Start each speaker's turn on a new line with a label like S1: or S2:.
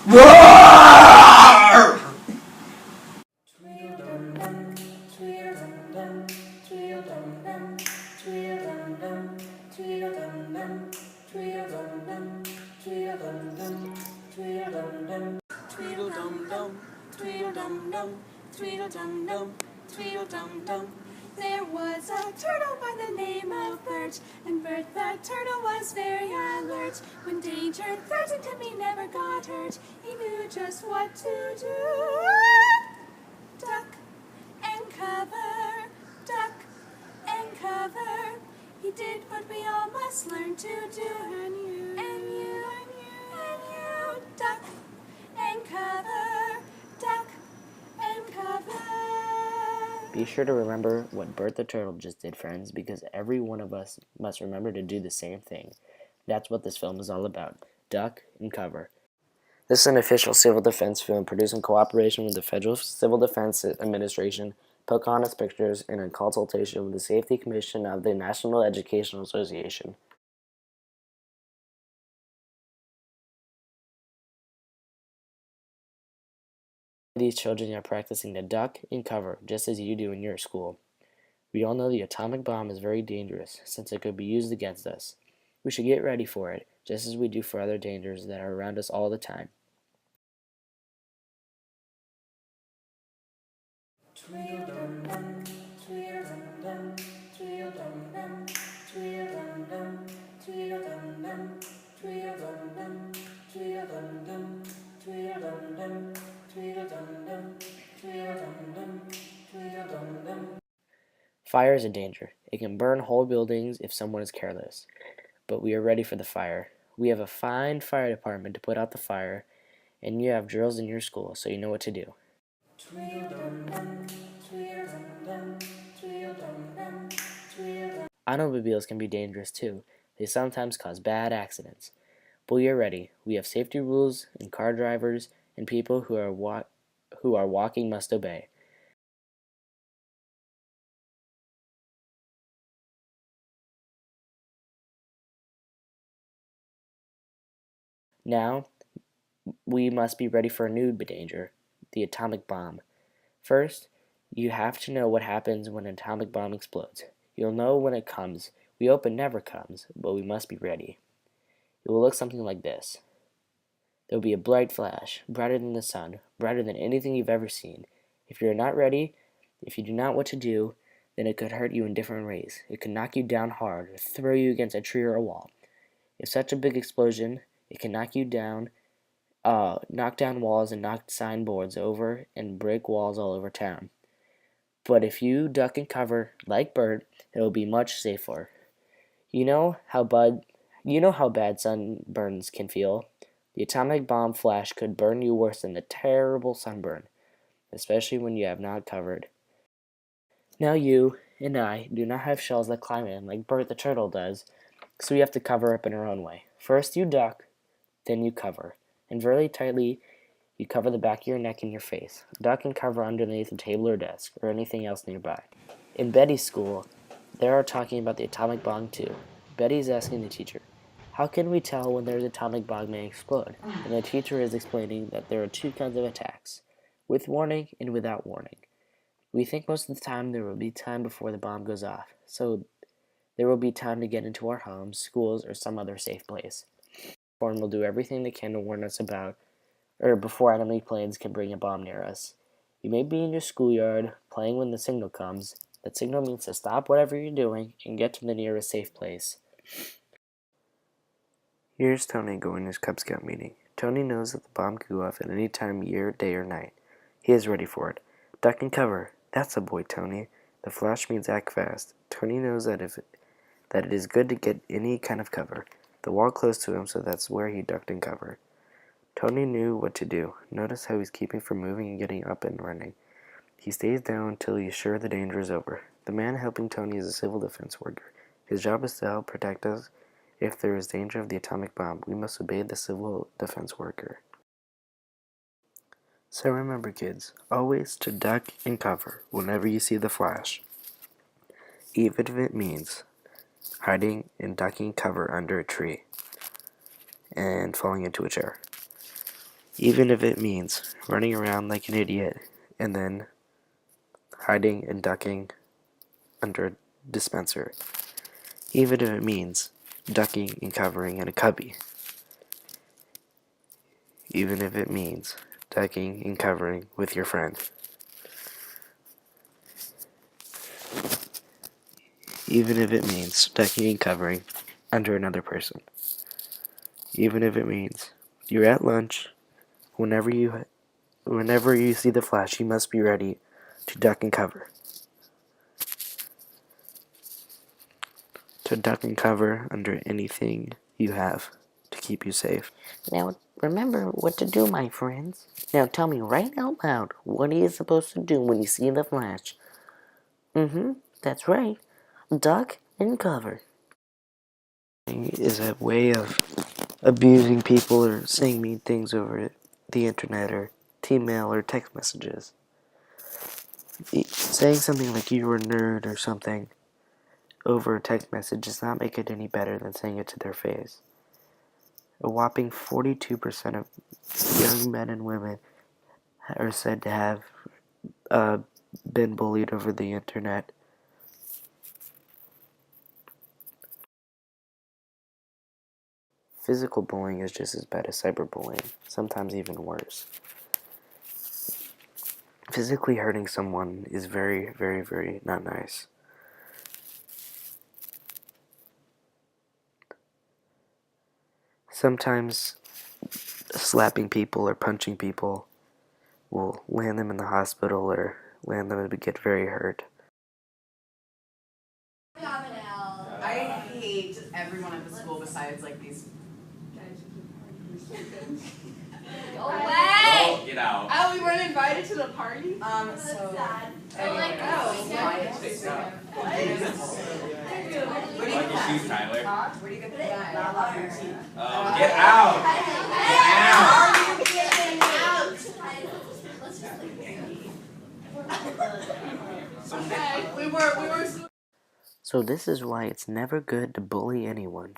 S1: Roar!
S2: Tweedledum, tweedledum, tweedledum, tweedledum, tweedledum, tweedledum, tweedledum, tweedledum, tweedledum, tweedledum, tweedledum, tweedledum. There was a turtle by the name of Bert, and Bert the Turtle was very alert. When danger threatened him, he never got hurt. He knew just what to do. Duck and cover, duck and cover. He did what we all must learn to do. And you, duck and cover, duck and cover.
S3: Be sure to remember what Bert the Turtle just did, friends, because every one of us must remember to do the same thing. That's what this film is all about. Duck and cover. This is an official civil defense film produced in cooperation with the Federal Civil Defense Administration, Pocahontas Pictures, and in consultation with the Safety Commission of the National Educational Association. These children are practicing to duck and cover just as you do in your school. We all know the atomic bomb is very dangerous since it could be used against us. We should get ready for it, just as we do for other dangers that are around us all the time.
S2: Tweedledum, tweedledum, tweedledum, tweedledum, tweedledum, tweedledum, tweedledum, tweedledum, tweedledum, tweedledum, tweedledum.
S3: Fire is a danger. It can burn whole buildings if someone is careless. But we are ready for the fire. We have a fine fire department to put out the fire, and you have drills in your school so you know what to do.
S2: Tweedledum, tweedledum, tweedledum, tweedledum.
S3: Automobiles can be dangerous too. They sometimes cause bad accidents. But we are ready. We have safety rules, and car drivers and people who are walking must obey. Now, we must be ready for a new danger, the atomic bomb. First, you have to know what happens when an atomic bomb explodes. You'll know when it comes. We hope it never comes, but we must be ready. It will look something like this. There will be a bright flash, brighter than the sun, brighter than anything you've ever seen. If you're not ready, if you do not know what to do, then it could hurt you in different ways. It could knock you down hard or throw you against a tree or a wall. If such a big explosion, it can knock down walls and knock signboards over and break walls all over town. But if you duck and cover like Bert, it will be much safer. You know how bad sunburns can feel. The atomic bomb flash could burn you worse than the terrible sunburn, especially when you have not covered. Now you and I do not have shells that climb in like Bert the Turtle does, so we have to cover up in our own way. First you duck, then you cover, and very tightly you cover the back of your neck and your face. Duck and cover underneath a table or desk, or anything else nearby. In Betty's school, they are talking about the atomic bomb too. Betty's asking the teacher, how can we tell when there's atomic bomb may explode? And the teacher is explaining that there are two kinds of attacks, with warning and without warning. We think most of the time there will be time before the bomb goes off, so there will be time to get into our homes, schools, or some other safe place. Foreign will do everything they can to warn us before enemy planes can bring a bomb near us. You may be in your schoolyard, playing when the signal comes. That signal means to stop whatever you're doing and get to the nearest safe place. Here's Tony going to his Cub Scout meeting. Tony knows that the bomb could go off at any time, year, day, or night. He is ready for it. Duck and cover. That's a boy, Tony. The flash means act fast. Tony knows that it is good to get any kind of cover. The wall close to him, so that's where he ducked and covered. Tony knew what to do. Notice how he's keeping from moving and getting up and running. He stays down until he is sure the danger is over. The man helping Tony is a civil defense worker. His job is to help protect us. If there is danger of the atomic bomb, we must obey the civil defense worker. So remember, kids, always to duck and cover whenever you see the flash, even if it means hiding and ducking cover under a tree and falling into a chair. even if it means running around like an idiot and then hiding and ducking under a dispenser, even if it means ducking and covering in a cubby, even if it means ducking and covering with your friend, even if it means ducking and covering under another person, even if it means you're at lunch, whenever you see the flash, you must be ready to duck and cover. To duck and cover under anything you have to keep you safe. Now, remember what to do, my friends. Now tell me right out loud, what are you supposed to do when you see the flash? That's right. Duck and cover. Is a way of abusing people or saying mean things over the internet or email or text messages. Saying something like you were a nerd or something over a text message does not make it any better than saying it to their face. A whopping 42% of young men and women are said to have been bullied over the internet. Physical bullying is just as bad as cyberbullying, sometimes even worse. Physically hurting someone is very, very, very not nice. Sometimes slapping people or punching people will land them in the hospital or land them to get very hurt.
S1: I hate everyone at the school besides like these guys who keep
S2: Go away!
S1: Get out.
S2: Oh, we weren't invited to the party?
S1: So
S2: sad.
S1: anyway, Where do you get that?
S4: Shoes, Tyler.
S1: Where do you get that?
S4: Get out! Get out!
S2: Are you getting out? Let's just okay, we were
S3: So this is why it's never good to bully anyone.